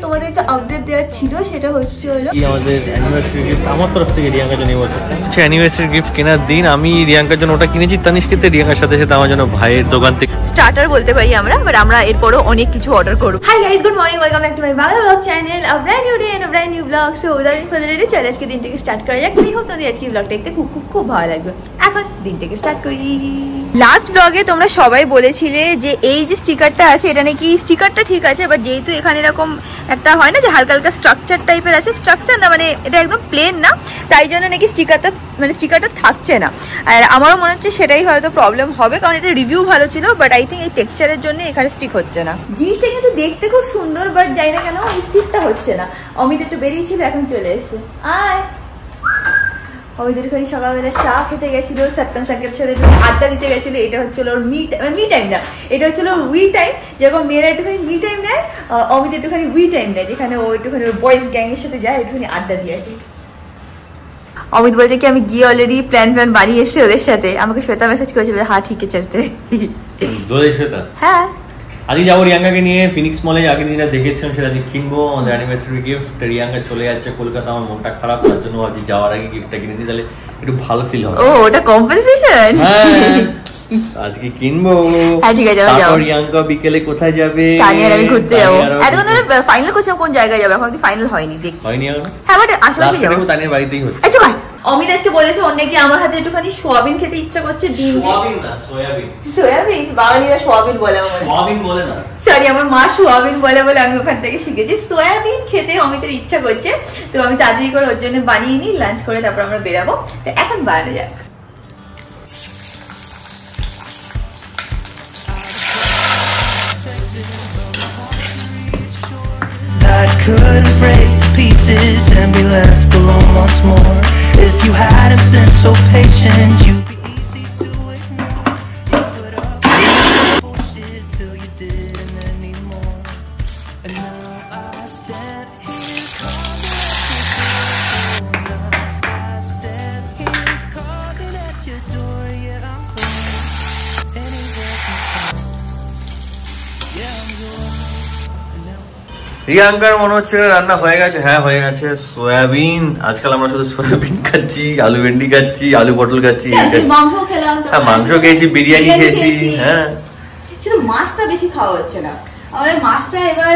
তোমাদেরকে আপডেট দেওয়ার ছিল সেটা হচ্ছে হলো আমাদের অ্যানিভার্সারি গিফট আমার তরফ থেকে রিয়াঙ্কার জন্য বলছে অ্যানিভার্সারি গিফট কেনার দিন আমি রিয়াঙ্কার জন্য ওটা কিনেছি, তানিশকে রিয়াঙ্কার সাথে সাথে আমার জন্য ভাইয়ের দোকান থেকে স্টার্টার বলতে পারি আমরা, বাট আমরা এরপরও অনেক কিছু অর্ডার করব। Hi guys, good morning, welcome back to my Bangla blog channel. A brand new day and a brand new blog. So without further ado চলো আজকে দিনটাকে স্টার্ট করা যাক। আমি হোপ তোমাদের আজকে ব্লগটা দেখতে খুব খুব খুব ভালো লাগবে। এখন দিনটাকে স্টার্ট করি। লাস্ট ব্লগে তোমরা সবাই বলেছিলে যে এই যে স্টিকারটা আছে এটা নাকি স্টিকারটা ঠিক আছে, বাট যেহেতু এখানে এরকম একটা হয় না যে হালকা হালকা স্ট্রাকচার টাইপের আছে, স্ট্রাকচার না মানে এটা একদম প্লেন না, তাই জন্য নাকি স্টিকারটা থাকছে না। আর আমারও মনে হচ্ছে সেটাই হয়তো প্রবলেম হবে, কারণ এটা রিভিউ ভালো ছিল, বাট আই থিঙ্ক এই টেক্সচারের জন্য এখানে স্টিক হচ্ছে না। জিনিসটা কিন্তু দেখতে খুব সুন্দর, বাট জানি না কেন এই স্টিকটা হচ্ছে না। অমিত একটু বেরিয়েছিল, এখন চলে এসছে। আয় অমিতের খালি সকালবেলা চা খেতে গেছিল, সত্যম স্যারের সাথে আড্ডা দিতে গেছিল। এটা হচ্ছিল ওর মি টাইম না, এটা হচ্ছিল ওর উই টাইম। যেরকম মেয়েরা একটুখানি মি টাইম নেয়, অমিত একটুখানি উই টাইম নেয়, যেখানে ও একটুখানি ওর বয়েজ গ্যাংয়ের সাথে যায়, একটুখানি আড্ডা দিয়ে আসে। অমিত বলছে কি আমি গিয়ে অলরেডি প্ল্যান বানিয়ে এসেছি ওদের সাথে। আমাকে শ্বেতা মেসেজ করেছিল, হ্যাঁ ঠিক আছে চলতে। শ্বেতা হ্যাঁ আজকে যাবো রিয়াঙ্কাকে নিয়ে ফিনিক্স মলে। আগের দিনটা দেখেছিলাম সেটা আজকে কিনবো, আমাদের অ্যানিভার্সারি গিফট। রিয়াঙ্কা চলে যাচ্ছে কলকাতা, আমার মনটা খারাপ, তার জন্য আজকে যাওয়ার আগে গিফটটা কিনে দিই, তাহলে একটু ভালো ফিল হবে। ও ওটা কম্পেনসেশন। আজকে কিনবো। হ্যাঁ ঠিক আছে যাও। রিয়াঙ্কা বিকেলে কোথায় যাবে? তানিয়ার আমি ঘুরতে যাবো। এখন ধরে ফাইনাল করছিলাম কোন জায়গায় যাবে, এখন কি ফাইনাল হয়নি, দেখছি। হয়নি এখন? হ্যাঁ বাট আশেপাশে যাবো। তানিয়ার বাড়িতেই হচ্ছে। আচ্ছা ভাই অমিত আজকে বলেছে অন্য কি আমার হাতে একটুখানি সোয়াবিন খেতে ইচ্ছা করছে। ডিম সোয়াবিন না সয়াবিন। সোয়াবিন বাঙালিরা সোয়াবিন বলে, আমার সোয়াবিন বলে না, সরি আমার মা সোয়াবিন বলে বলে আমি ওখান থেকে শিখেছি। সোয়াবিন খেতে অমিতের ইচ্ছা করছে, তো আমি তাড়াতাড়ি করে ওর জন্য বানিয়ে নিই, লাঞ্চ করে তারপর আমরা বেরাবো। তো এখন বাইরে যাক। I couldn't break to pieces and be left alone once more. If you hadn't been so patient, you'd be easy to ignore. You put up with bullshit till you didn't anymore. And now I stand here calling at your door. Yeah, I'm going anywhere you go. Yeah, I'm yours. রিয়াঙ্কার মনে হচ্ছে রান্না হয়ে গেছে। হ্যাঁ হয়ে গেছে। Soybean, আজকাল আমরা শুধু সোয়াবিন খাচ্ছি, আলু ভেন্ডি খাচ্ছি, আলু পটল খাচ্ছি, হ্যাঁ মাংস খেয়েছি, বিরিয়ানি খেয়েছি। হ্যাঁ শুধু মাছটা বেশি খাওয়া হচ্ছে না, আমাদের মাছটা এবার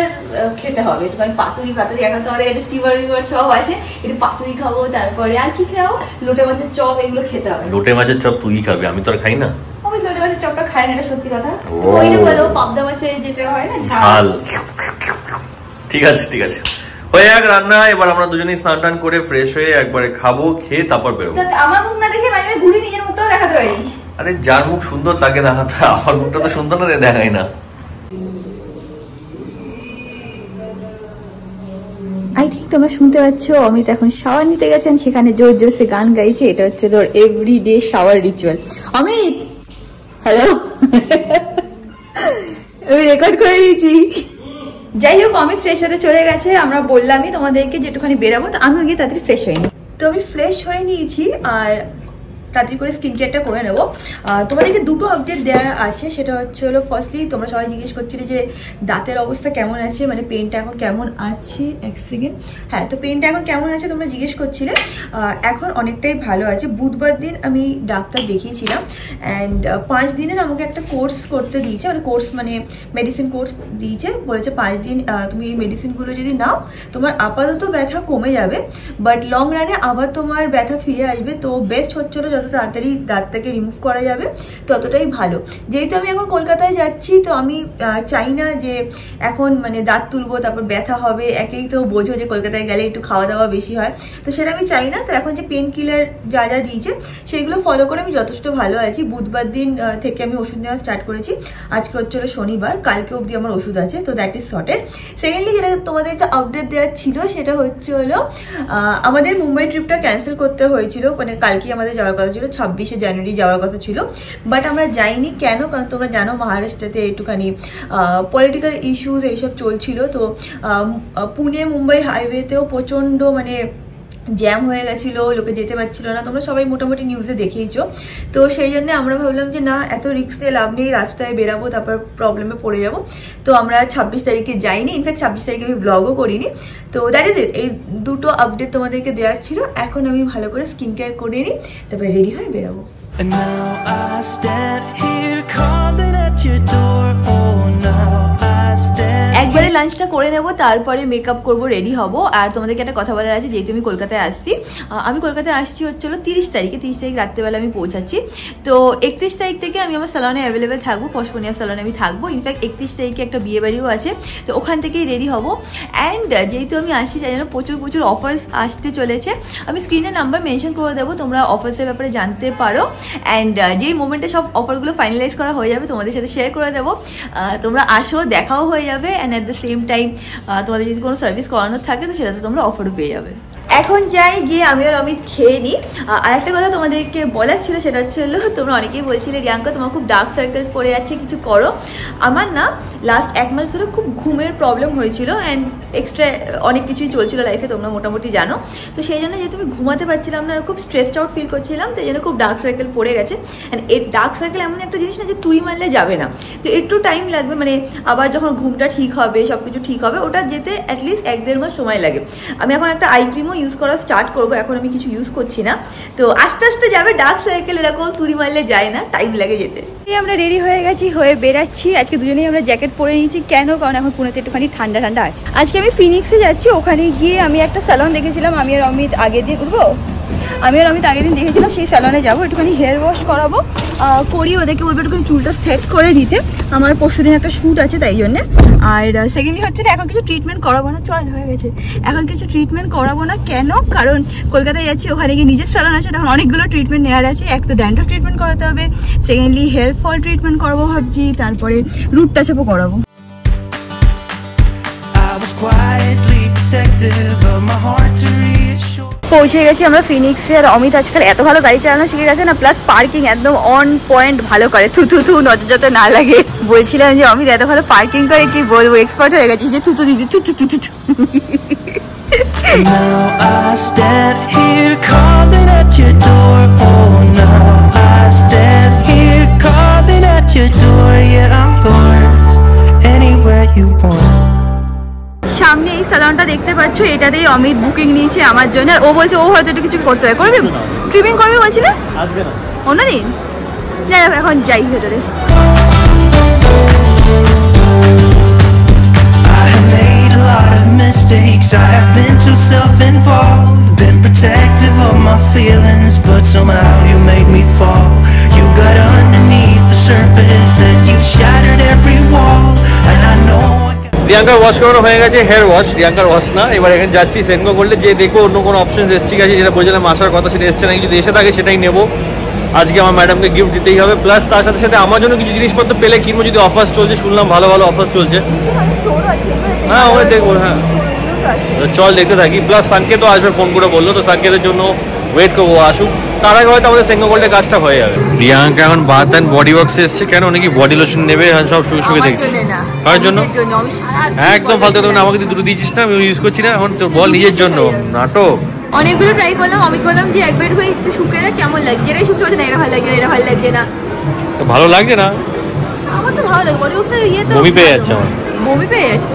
খেতে হবে একটুখানি পাতুরি। এখন তো আমাদের এটা স্টিভার সব আছে, একটু পাতুরি খাবো, তারপরে আর কি খাবো, লোটে মাছের চপ, এগুলো খেতে হবে। লোটে মাছের চপ তুই খাবি, আমি তো আর খাই না। আমি লোটে মাছের চপটা খাই না, এটা সত্যি কথা। ওইটা বলো পাবদা মাছের যেটা হয় না ঝাল। ঠিক আছে ঠিক আছে, হয়ে যাক রান্না। এবার আমরা দুজনেই স্নান টান করে ফ্রেশ হয়ে একবারে খাবো, খেয়ে তারপর বেরোবো। আমার মুখ না দেখে আমি ঘুরে নিজের মুখটাও দেখাতে পারিস। আরে যার মুখ সুন্দর তাকে দেখাতে, আমার মুখটা তো সুন্দর না, দেখাই না। আই থিঙ্ক তোমরা শুনতে পাচ্ছ অমিত এখন শাওয়ার নিতে গেছেন, সেখানে জোর জোরসে গান গাইছে। এটা হচ্ছে তোর everyday shower ritual. Amit hello, আমি রেকর্ড করে দিয়েছি। যাই হোক অমিত ফ্রেশ হতে চলে গেছে, আমরা বললামই তোমাদেরকে যেটুখানি বেরাবো, তো আমিও গিয়ে তাড়াতাড়ি ফ্রেশ হইনি। তো আমি ফ্রেশ হয়ে নিয়েছি আর তাড়াতাড়ি করে স্কিন কেয়ারটা করে নেবো। তোমাদেরকে দুটো আপডেট দেওয়া আছে, সেটা হচ্ছে হলো ফার্স্টলি তোমরা সবাই জিজ্ঞেস করছিলে যে দাঁতের অবস্থা কেমন আছে, মানে পেনটা এখন কেমন আছে। এক সেকেন্ড, হ্যাঁ তো পেনটা এখন কেমন আছে তোমরা জিজ্ঞেস করছিলে। এখন অনেকটাই ভালো আছে। বুধবার দিন আমি ডাক্তার দেখিয়েছিলাম অ্যান্ড 5 দিনের আমাকে একটা কোর্স করতে দিয়েছে, মানে কোর্স মানে মেডিসিন কোর্স দিয়েছে। বলেছে 5 দিন তুমি এই মেডিসিনগুলো যদি নাও তোমার আপাতত ব্যথা কমে যাবে, বাট লং রানে আবার তোমার ব্যথা ফিরে আসবে। তো বেস্ট হচ্ছিল যত তাড়াতাড়ি দাঁতটাকে রিমুভ করা যাবে ততটাই ভালো। যেহেতু আমি এখন কলকাতায় যাচ্ছি, তো আমি চাই না যে এখন মানে দাঁত তুলবো তারপর ব্যথা হবে। একেই তো বোঝো যে কলকাতায় গেলে একটু খাওয়া দাওয়া বেশি হয়, তো সেটা আমি চাই না। তো এখন যে পেন কিলার যা যা দিয়েছে সেগুলো ফলো করে আমি যথেষ্ট ভালো আছি। বুধবার দিন থেকে আমি ওষুধ নেওয়া স্টার্ট করেছি, আজকে হচ্ছিল শনিবার, কালকে অবধি আমার ওষুধ আছে, তো দ্যাট ইজ সর্টেড। সেকেন্ডলি যেটা তোমাদেরকে আপডেট দেওয়ার ছিল সেটা হচ্ছে হলো আমাদের মুম্বাই ট্রিপটা ক্যান্সেল করতে হয়েছিল, মানে কালকে আমাদের যাওয়ার কথা ছিল, 26শে জানুয়ারি যাওয়ার কথা ছিল, বাট আমরা যাইনি। কেন? কারণ তোমরা জানো মহারাষ্ট্রতে একটুখানি পলিটিক্যাল ইস্যুস এইসব চলছিল। তো পুনে মুম্বাই হাইওয়েতেও প্রচণ্ড মানে জ্যাম হয়ে গেছিলো, লোকে যেতে পারছিল না, তোমরা সবাই মোটামুটি নিউজে দেখেইছো। তো সেই জন্য আমরা ভাবলাম যে না, এত রিস্ক নিয়ে লাভ নেই, রাস্তায় বেরাবো তারপর প্রবলেমে পড়ে যাবো। তো আমরা 26 তারিখে যাইনি, ইনফ্যাক্ট 26 তারিখে আমি ব্লগও করিনি। তো দ্যাট ইজ ইট, এই দুটো আপডেট তোমাদেরকে দেওয়ার ছিল। এখন আমি ভালো করে স্কিন কেয়ার করে নিই, তারপরে রেডি হয়ে বেরাবো। And now I stand here calling at your door. Oh, now I stand. একবারে লাঞ্চটা করে নেব, তারপরে মেকআপ করব, রেডি হব। আর তোমাদেরকে একটা কথা বলার আছে, যেহেতু আমি কলকাতায় আসছি, আমি কলকাতায় আসছি হচ্ছিল 30 তারিখে, 30 তারিখ রাত্রেবেলা আমি পৌঁছাচ্ছি। তো 31 তারিখ থেকে আমি আমার স্যালনে অ্যাভেলেবেল থাকবো, পশপনিয়া স্যালনে আমি থাকবো। ইনফ্যাক্ট 31 তারিখে একটা বিয়ে বাড়িও আছে, তো ওখান থেকেই রেডি হব। অ্যান্ড যেহেতু আমি আসছি, তাই জন্য প্রচুর প্রচুর অফার্স আসতে চলেছে। আমি স্ক্রিনে নাম্বার মেনশন করে দেবো, তোমরা অফার্সের ব্যাপারে জানতে পারো। অ্যান্ড যেই মোমেন্টে সব অফারগুলো ফাইনালাইজ করা হয়ে যাবে, তোমাদের সাথে শেয়ার করে দেবো। তোমরা আসো, দেখাও হয়ে যাবে। And at the same time তোমাদের যদি কোনো সার্ভিস করানোর থাকে, তো সেটাতে তোমরা অফারও পেয়ে যাবে। এখন যাই, গিয়ে আমি আর অমিত খেয়ে নিই। আর একটা কথা তোমাদেরকে বলার ছিল, সেটা হচ্ছে তোমরা অনেকেই বলছিলে রিয়াঙ্কা তোমার খুব ডার্ক সার্কেলস পড়ে যাচ্ছে, কিছু করো। আমার না লাস্ট 1 মাস ধরে খুব ঘুমের প্রবলেম হয়েছিল, অ্যান্ড এক্সট্রা অনেক কিছুই চলছিল লাইফে, তোমরা মোটামুটি জানো। তো সেই জন্য যেহেতু আমি ঘুমাতে পারছিলাম না, খুব স্ট্রেসড আউট ফিল করছিলাম, তো এই জন্য খুব ডার্ক সার্কেল পড়ে গেছে। অ্যান্ড এই ডার্ক সার্কেল এমন একটা জিনিস না যে তুড়ি মারলে যাবে না, তো একটু টাইম লাগবে। মানে আবার যখন ঘুমটা ঠিক হবে, সব কিছু ঠিক হবে, ওটা যেতে অ্যাটলিস্ট 1-1.5 মাস সময় লাগে। আমি এখন একটা আই ক্রিমও ইউজ করা স্টার্ট করবো, এখন আমি কিছু ইউজ করছি না। তো আস্তে আস্তে যাবে ডার্ক সার্কেল, এরকম তুড়ি মারলে যায় না, টাইম লাগে যেতে। আমরা রেডি হয়ে গেছি, হয়ে বেরাচ্ছি। আজকে দুজনেই আমরা জ্যাকেট পরে নিয়েছি, কেন? কারণ এখন পুনেতে একটুখানি ঠান্ডা ঠান্ডা আছে। আজকে আমি ফিনিক্সে যাচ্ছি, ওখানে গিয়ে আমি একটা স্যালন দেখেছিলাম, আমি আর অমিত আগের দিন দেখেছিলাম, সেই স্যালনে যাবো, একটুখানি হেয়ার ওয়াশ করাবো, করি ওদেরকে বলবো একটুখানি চুলটা সেট করে দিতে। আমার পরশুদিন একটা শ্যুট আছে, তাই জন্যে। আর সেকেন্ডলি হচ্ছে এখন কিছু ট্রিটমেন্ট করাবো না, চল হয়ে গেছে, এখন কিছু ট্রিটমেন্ট করাবো না। কেন? কারণ কলকাতায় যাচ্ছি, ওখানে গিয়ে নিজের স্যালন আছে, তখন অনেকগুলো ট্রিটমেন্ট নেওয়ার আছে। এক তো ড্যান্ড্রফ ট্রিটমেন্ট করাতে হবে, সেকেন্ডলি হেয়ার ফল ট্রিটমেন্ট করাবো ভাবছি, তারপরে রুট টাচআপও করাবো। পৌঁছে গেছি আমরা ফিনিক্সে। আর অমিত আজকাল এত ভালো গাড়ি চালানো শিখে গেছে না, প্লাস পার্কিং একদম অন পয়েন্ট ভালো করে, থু নজর যাতে না লাগে। বলছিলাম যে অমিত এত ভালো পার্কিং করে, কি বলবো, এক্সপার্ট হয়ে গেছি যে থু দিদি থু। Now I stand here calling at your door. Oh, now I stand here calling at your door. Yeah, I'm yours anywhere you want. সামনে এই স্যালনটা দেখতে পাচ্ছ, এটাতেই অমিত বুকিং নিয়েছে আমার জন্য। আর ও বলছে ও হয়তো একটু কিছু করতে হয়, করবি ট্রিমিং করবি বলছিলে অন্যদিন। যাই হোক, এখন যাই ভেতরে। Mistakes, I have been too self-involved, been protective of my feelings, but somehow you made me fall. You got underneath the surface and you shattered every wall, and I know রিয়াঙ্কার wash করানো হয়ে গেছে, hair wash, রিয়াঙ্কার wash না। এবার এখানে যাচ্ছি সেনকো করলে, যে দেখবো অন্য কোনো অপশন এসছে গেছে, যেটা বলছিলাম আসার কথা সেটা এসছে নাকি, যদি এসে থাকে সেটাই নেবো। আজকে আমার ম্যাডামকে গিফট দিতেই হবে, প্লাস তার সাথে সাথে আমার জন্য কিছু জিনিসপত্র পেলে কিনবো, যদি অফার্স চলছে, শুনলাম ভালো ভালো অফার্স চলছে। হ্যাঁ ওই দেখবো, হ্যাঁ চল দেখতে থাকি। প্লাস সানকেতও আসবে, ফোন করে বললো, তো সানকেতের জন্য ওয়েট করবো, আসুক, তার আগে হয়তো আমাদের সেনকো গোল্ডের কাজটা হয়ে যাবে। প্রিয়াঙ্কা এখন বাথ অ্যান্ড বডি ওয়ার্কসে এসছে, কেন নাকি বডি লোশন নেবে, সব শুয়ে শুয়ে দেখছি। কার জন্য? একদম ফালতু কথা, আমাকে তুই দুটো দিয়েছিস না, আমি ইউজ করছি না, এখন তোর বল নিজের জন্য নাটক। অনেকগুলো ট্রাই করলাম, আমি বললাম যে একবার করে একটু শুকিয়ে না, কেমন লাগছে, এটাই শুকিয়ে হচ্ছে না, এটা ভালো লাগছে না, এটা ভালো লাগছে না। ভালো লাগছে না? আমার তো ভালো লাগে, বডি ওয়াশের ইয়ে তো বমি পেয়ে যাচ্ছে, আমার বমি পেয়ে যাচ্ছে।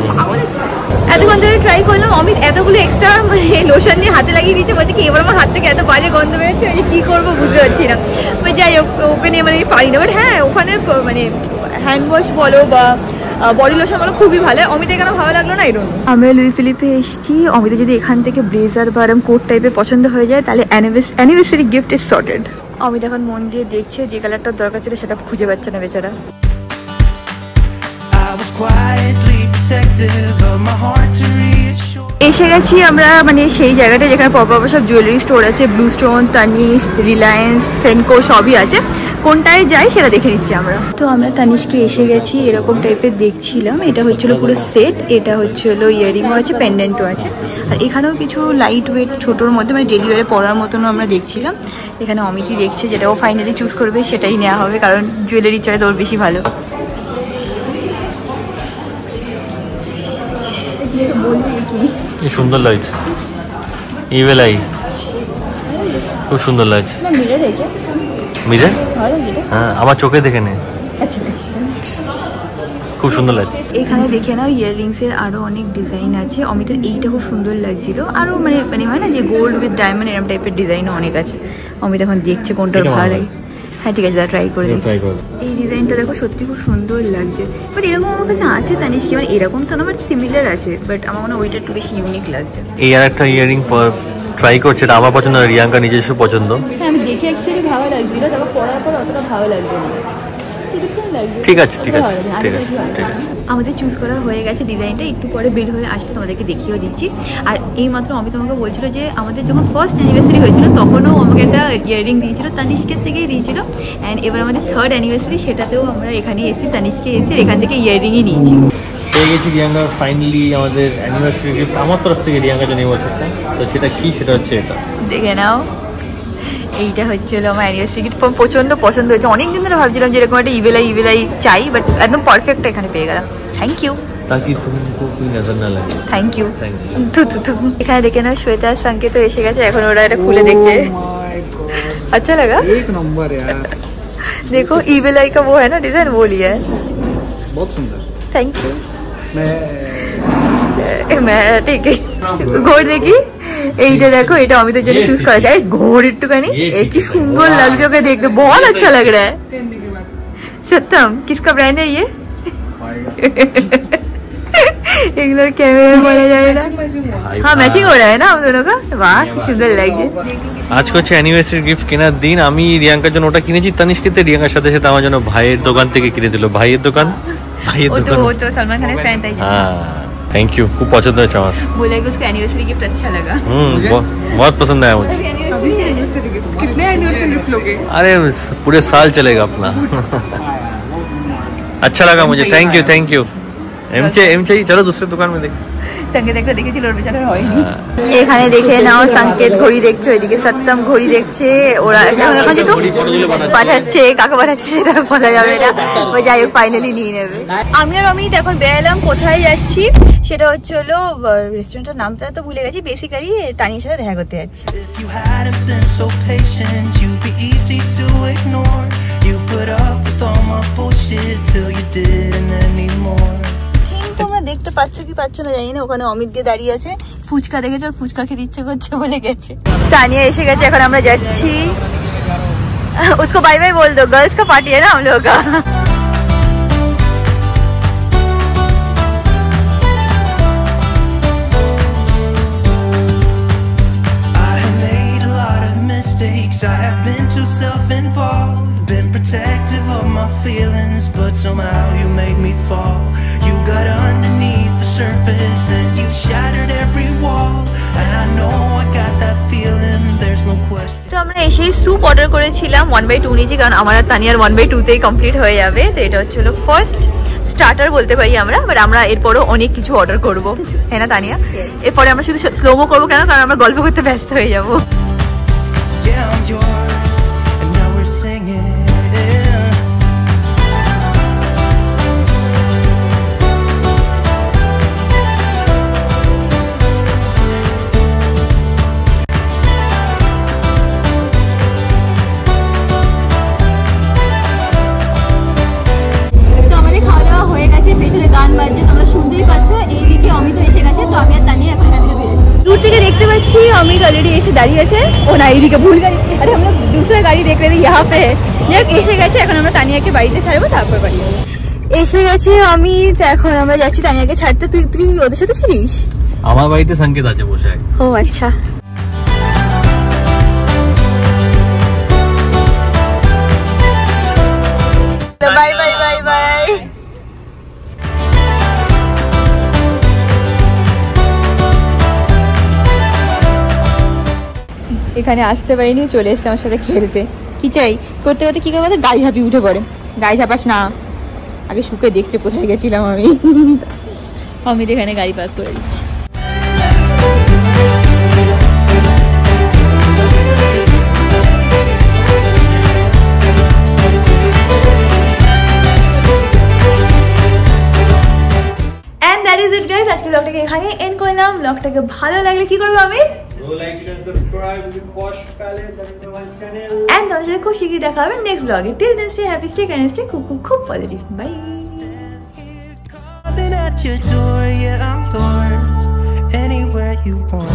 এতক্ষণ ধরে ট্রাই করলাম, অমিত এতগুলো এক্সট্রা লোশন দিয়ে হাতে লাগিয়ে দিচ্ছে, বলছে কি এবার আমার হাত থেকে এত বাজে গন্ধ বেরোচ্ছে, আমি কি করবো বুঝতে পারছি না। যাই হোক, ওকে নিয়ে মানে পারি না। বাট হ্যাঁ, ওখানে মানে হ্যান্ড ওয়াশ বলো বা বডি লোশন বলো খুবই ভালো। অমিতের কেন ভালো লাগলো না, এই জন্য আমরা লুই ফিলিপে এসেছি। অমিতে যদি এখান থেকে ব্লেজার বা এরকম কোট টাইপের পছন্দ হয়ে যায়, তাহলে anniversary gift is sorted. Amit এখন মন দিয়ে দেখছে, যে কালারটার দরকার ছিল সেটা খুঁজে পাচ্ছে না বেচারা। এসে গেছি আমরা মানে সেই জায়গাটা যেখানে পপআপ সব জুয়েলারি স্টোর আছে, ব্লু স্টোন, তানিশ, রিলায়েন্স, সেনকো সবই আছে। কোনটায় যাই সেটা দেখে নিচ্ছি আমরা। তো আমরা তানিশকে এসে গেছি, এরকম টাইপের দেখছিলাম। এটা হচ্ছিল পুরো সেট, এটা হচ্ছিল ইয়ারিংও আছে, পেন্ডেন্টও আছে। আর এখানেও কিছু লাইট ওয়েট ছোটোর মধ্যে মানে ডেলি ওয়ারে পরার মতনও আমরা দেখছিলাম। এখানে অমিতই দেখছে, যেটা ও ফাইনালি চুজ করবে সেটাই নেওয়া হবে, কারণ জুয়েলারি চয়েস ওর বেশি ভালো। কি সুন্দর লাগছে, ইভেল আই খুব সুন্দর লাগছে। মিরে হ্যাঁ আমার চোখে দেখে নে, খুব সুন্দর লাগছে। এখানে দেখে নাও ইয়াররিংস এর আরো অনেক ডিজাইন আছে। অমিতের এইটা খুব সুন্দর লাগছিল। আরো মানে হয় না যে গোল্ড উইথ ডায়মন্ড এরকম টাইপের ডিজাইনও অনেক আছে। অমিত এখন দেখছে কোনটা ভালো লাগে। হ্যাঁ ঠিক আছে, ট্রাই করে দেখছি। এই ডিজাইনটা দেখো সত্যি খুব সুন্দর লাগছে। বাট এরকম আমার কাছে আছে তানিষ্কি, মানে এরকম তো না, বাট সিমিলার আছে, বাট আমার মনে হয় ওইটা একটু বেশি ইউনিক লাগছে। এই আর একটা ইয়ারিং ট্রাই করছে, এটা আমার পছন্দ, রিয়াঙ্কা নিজস্ব পছন্দ। হ্যাঁ আমি দেখে অ্যাকচুয়ালি ভালো লাগছিল, তারপর পরার পর অতটা ভালো লাগছে না। ঠিক আছে ঠিক আছে ঠিক আছে ঠিক আছে। আমাদের চুজ করা হয়ে গেছে ডিজাইনটা, একটু পরে বের হয়ে আসলে তোমাদেরকে দেখিয়েও দিচ্ছি। আর এই মাত্র অমিত আমাকে বলছিল যে আমাদের যখন ফার্স্ট অ্যানিভার্সারি হয়েছিল তখনও আমাকে একটা ইয়াররিং দিয়েছিল, তানিষ্কের থেকেই দিয়েছিল। অ্যান্ড এবার আমাদের থার্ড অ্যানিভার্সারি, সেটাতেও আমরা এখানে এসে তানিষ্কে এসে এখান থেকে ইয়াররিংই নিয়েছি। পেয়ে গেছি রিয়াঙ্কা ফাইনালি আমাদের অ্যানিভার্সারি গিফট আমার তরফ থেকে রিয়াঙ্কা জন্য এবছরটা। তো সেটা কি, সেটা হচ্ছে এটা, দেখে নাও। এইটা হচ্ছিল আমার অ্যানিভার্সারি গিফট, প্রচন্ড পছন্দ হয়েছে। অনেকদিন ধরে ভাবছিলাম যে এরকম একটা ইভেলাই চাই, বাট একদম পারফেক্ট এখানে পেয়ে গেলাম। Thank you. ताकि तुमको कोई नजर ना लगे। Thank you. এখানে দেখে না শ্বেতা সংকেত এসে গেছে, এখন ওরা এটা খুলে দেখছে। अच्छा लगा? एक नंबर यार। देखो ईविल आई का वो है ना डिजाइन, वो लिया है। बहुत सुंदर। Thank you. मैं ठीक है। ঘোর দেখি, এইটা দেখো, এটা অমিতের জন্য চুজ করা যায়। ঘোর একটুখানি, কি সুন্দর লাগছে ওকে দেখতে, बहुत अच्छा लग रहा है। सत्यम किसका ब्रांड है ये? इग्नोर कैमरा में बोला जाए ना। हाँ मैचिंग हो रहा है ना हम दोनों का। वाह কি সুন্দর লাগছে। আজকে হচ্ছে অ্যানিভার্সারি গিফট কেনার দিন। আমি রিয়াঙ্কার জন্য ওটা কিনেছি, তানিষ্কিতে রিয়াঙ্কার সাথে সাথে আমার জন্য ভাইয়ের দোকান থেকে কিনে দিল। ভাইয়ের দোকান वो तो सलमान खान का फैन था। हाँ थैंक यू, खूब पसंद है चावल। बोला कि उसको एनिवर्सरी गिफ्ट अच्छा लगा। बहुत पसंद आया मुझे। कितने एनिवर्सरी गिफ्ट लोगे? अरे पूरे साल चलेगा अपना। अच्छा लगा मुझे, thank you thank you. M चाहिए, चलो दूसरे दुकान में देख। संकेत একটা দেখেছিল, ওর বেচারা হয়নি। এখানে দেখে নাও, সংকেত ঘড়ি দেখছে, ওইদিকে সত্যম ঘড়ি দেখছে। ওরা এখন যেহেতু পাঠাচ্ছে, কাকে পাঠাচ্ছে সেটা বলা যাবে না, ও যাই হোক ফাইনালি নিয়ে নেবে। আমি আর অমিত এখন বেরালাম, কোথায় যাচ্ছি সেটা হচ্ছে হলো রেস্টুরেন্টের নামটা তো ভুলে গেছি। বেসিক্যালি তানির সাথে দেখা করতে যাচ্ছি। If you hadn't been so patient, you'd be easy to ignore. You put up with all my bullshit till you didn't anymore. তোমরা দেখতে পাচ্ছ কি পাচ্ছ না জানি না, ওখানে অমিত দিয়ে দাঁড়িয়ে আছে, ফুচকা দেখেছে, ওর ফুচকা খেতে ইচ্ছে করছে বলে গেছে। তানিয়া এসে গেছে, এখন আমরা যাচ্ছি। उसको बाय बाय बोल दो, गर्ल्स का पार्टी है ना हम लोग का। I have been too self-involved, been protective of my feelings, but somehow you made me fall. You got underneath the surface and you shattered every wall, and I know I got that feeling, there's no question. তো আমরা এসেই soup order করেছিলাম, 1/2 নিয়েছি, কারণ আমার আর তানিয়ার 1/2তেই complete হয়ে যাবে। তো এটা হচ্ছে ফার্স্ট স্টার্টার বলতে পারি আমরা, বাট আমরা এরপরও অনেক কিছু অর্ডার করবো, হ্যাঁ না তানিয়া? এরপরে আমরা শুধু স্লোমো করবো, কেন? কারণ আমরা গল্প করতে ব্যস্ত হয়ে যাবো। Yeah, I'm yours, and now we're singing. তো আমাদের খাওয়া দাওয়া হয়ে গেছে, পেছনে গান বাজছে, তোমরা শুনতেই পাচ্ছ। এইদিকে অমিত এসে গেছে, তো আমি আর তানিয়া এখন এখান থেকে বেরোচ্ছি। दूर থেকে দেখতে পাচ্ছি অমিত অলরেডি এসে দাঁড়িয়ে আছে। ও না, এইদিকে ভুল গাড়ি, আরে আমরা दूसरा গাড়ি দেখ रहे थे यहाँ पे। দেখ এসে গেছে, এখন আমরা তানিয়াকে বাড়িতে ছাড়বো, তারপর বাড়ি যাবো। এসে গেছে অমিত, এখন আমরা যাচ্ছি তানিয়াকে ছাড়তে। তুই ওদের সাথে ছিলিস? আমার বাড়িতে সংকেত আছে বসে। ও আচ্ছা। Bye bye bye bye. এখানে আসতে পারিনি, চলে এসছে আমার সাথে খেলতে। কি চাই করতে করতে কি করবো, গাড়ি ঝাঁপিয়ে উঠে পড়ে। গাড়ি ঝাঁপাস না, আগে শুকে দেখছে কোথায় গেছিলাম আমি। অমিত এখানে গাড়ি পার্ক করে দিচ্ছি। আজকে ব্লগটাকে এখানে এন্ড করলাম। ব্লগটাকে ভালো লাগলে কি করবো আমি? like, share, subscribe with Posh Palette and my channel. And তোমাদের সাথে খুব শিগগিরই দেখা হবে নেক্সট ব্লগে। Till then stay happy, stay kind, stay খুব positive. Bye. At your door, yeah, I'm yours. Anywhere you want,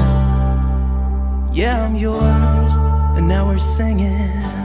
yeah, I'm yours. And now we're singing.